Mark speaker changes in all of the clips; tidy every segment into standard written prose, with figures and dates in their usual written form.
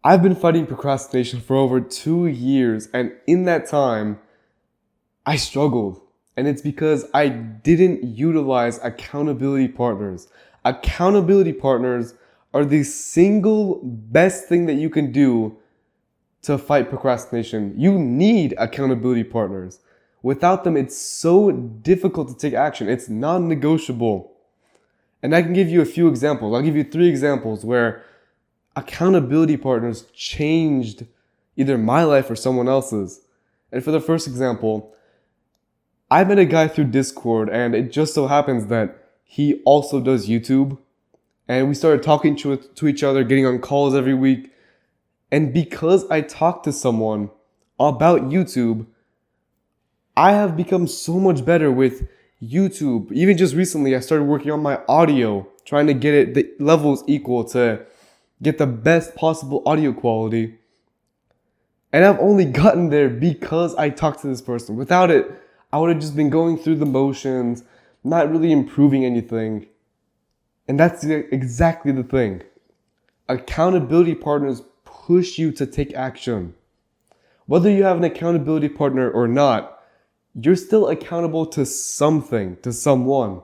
Speaker 1: I've been fighting procrastination for over 2 years, and in that time, I struggled. And it's because I didn't utilize accountability partners. Accountability partners are the single best thing that you can do to fight procrastination. You need accountability partners. Without them, it's so difficult to take action. It's non-negotiable. And I can give you a few examples. I'll give you 3 examples where accountability partners changed either my life or someone else's. And for the first example, I met a guy through Discord, and it just so happens that he also does YouTube. And we started talking to each other, getting on calls every week. And because I talked to someone about YouTube, I have become so much better with YouTube. Even just recently, I started working on my audio, trying to get it the levels equal to get the best possible audio quality. And I've only gotten there because I talked to this person. Without it, I would have just been going through the motions, not really improving anything. And that's exactly the thing. Accountability partners push you to take action. Whether you have an accountability partner or not, you're still accountable to something, to someone.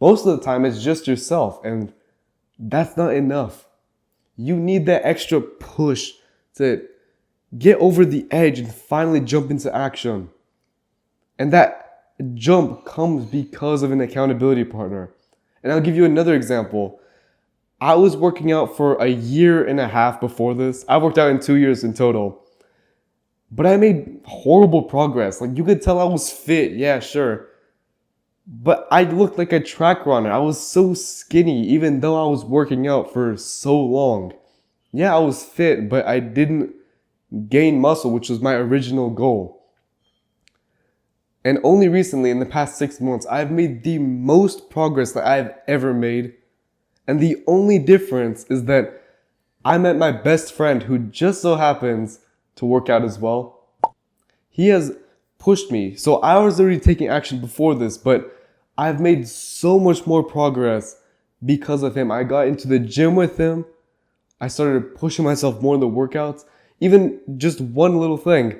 Speaker 1: Most of the time, it's just yourself, and that's not enough. You need that extra push to get over the edge and finally jump into action. And that jump comes because of an accountability partner. And I'll give you another example. I was working out for a year and a half before this. I worked out in 2 years in total. But I made horrible progress. Like, you could tell I was fit, yeah, sure. But I looked like a track runner. I was so skinny, even though I was working out for so long. Yeah, I was fit, but I didn't gain muscle, which was my original goal. And only recently, in the past 6 months, I've made the most progress that I've ever made. And the only difference is that I met my best friend, who just so happens to work out as well. He has pushed me. So I was already taking action before this, but I've made so much more progress because of him. I got into the gym with him. I started pushing myself more in the workouts. Even just one little thing.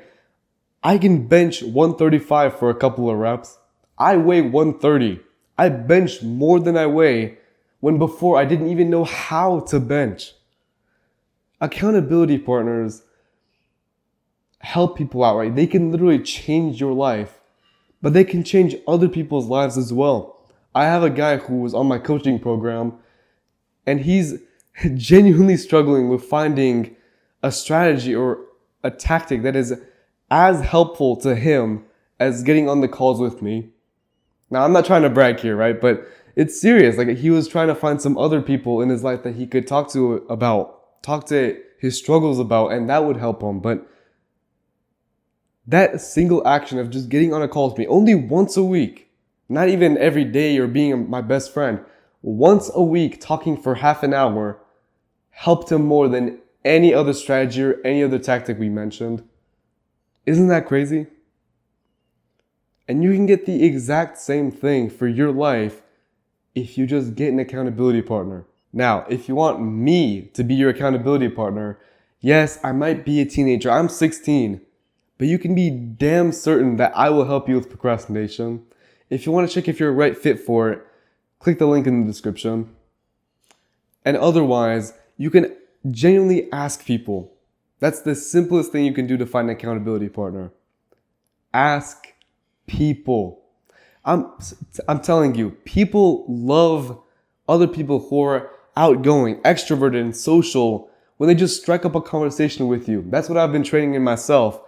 Speaker 1: I can bench 135 for a couple of reps. I weigh 130. I bench more than I weigh when before I didn't even know how to bench. Accountability partners help people out, right? They can literally change your life, but they can change other people's lives as well. I have a guy who was on my coaching program, and he's genuinely struggling with finding a strategy or a tactic that is as helpful to him as getting on the calls with me. Now, I'm not trying to brag here, right? But it's serious. Like, he was trying to find some other people in his life that he could talk to his struggles about, and that would help him. But that single action of just getting on a call with me only once a week, not even every day or being my best friend, once a week talking for half an hour helped him more than any other strategy or any other tactic we mentioned. Isn't that crazy? And you can get the exact same thing for your life if you just get an accountability partner. Now, if you want me to be your accountability partner, yes, I might be a teenager. I'm 16. But you can be damn certain that I will help you with procrastination. If you want to check if you're a right fit for it, click the link in the description. And otherwise, you can genuinely ask people. That's the simplest thing you can do to find an accountability partner. Ask people. I'm telling you, people love other people who are outgoing, extroverted, and social when they just strike up a conversation with you. That's what I've been training in myself.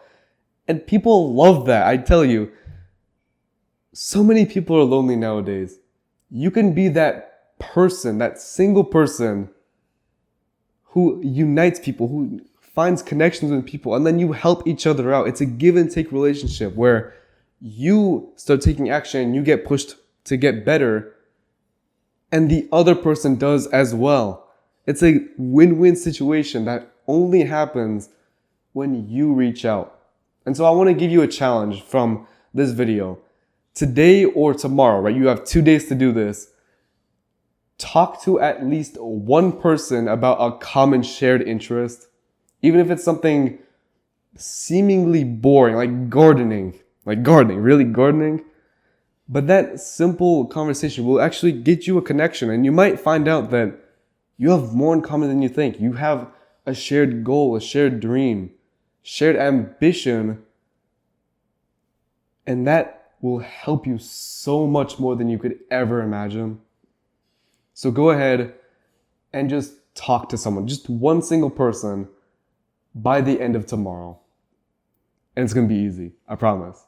Speaker 1: And people love that, I tell you. So many people are lonely nowadays. You can be that person, that single person who unites people, who finds connections with people, and then you help each other out. It's a give and take relationship where you start taking action and you get pushed to get better, and the other person does as well. It's a win-win situation that only happens when you reach out. And so I want to give you a challenge from this video. Today or tomorrow, right? You have 2 days to do this. Talk to at least one person about a common shared interest. Even if it's something seemingly boring, like gardening, really gardening. But that simple conversation will actually get you a connection, and you might find out that you have more in common than you think. You have a shared goal, a shared dream, shared ambition, and that will help you so much more than you could ever imagine. So go ahead and just talk to someone, just one single person, by the end of tomorrow. And it's going to be easy, I promise.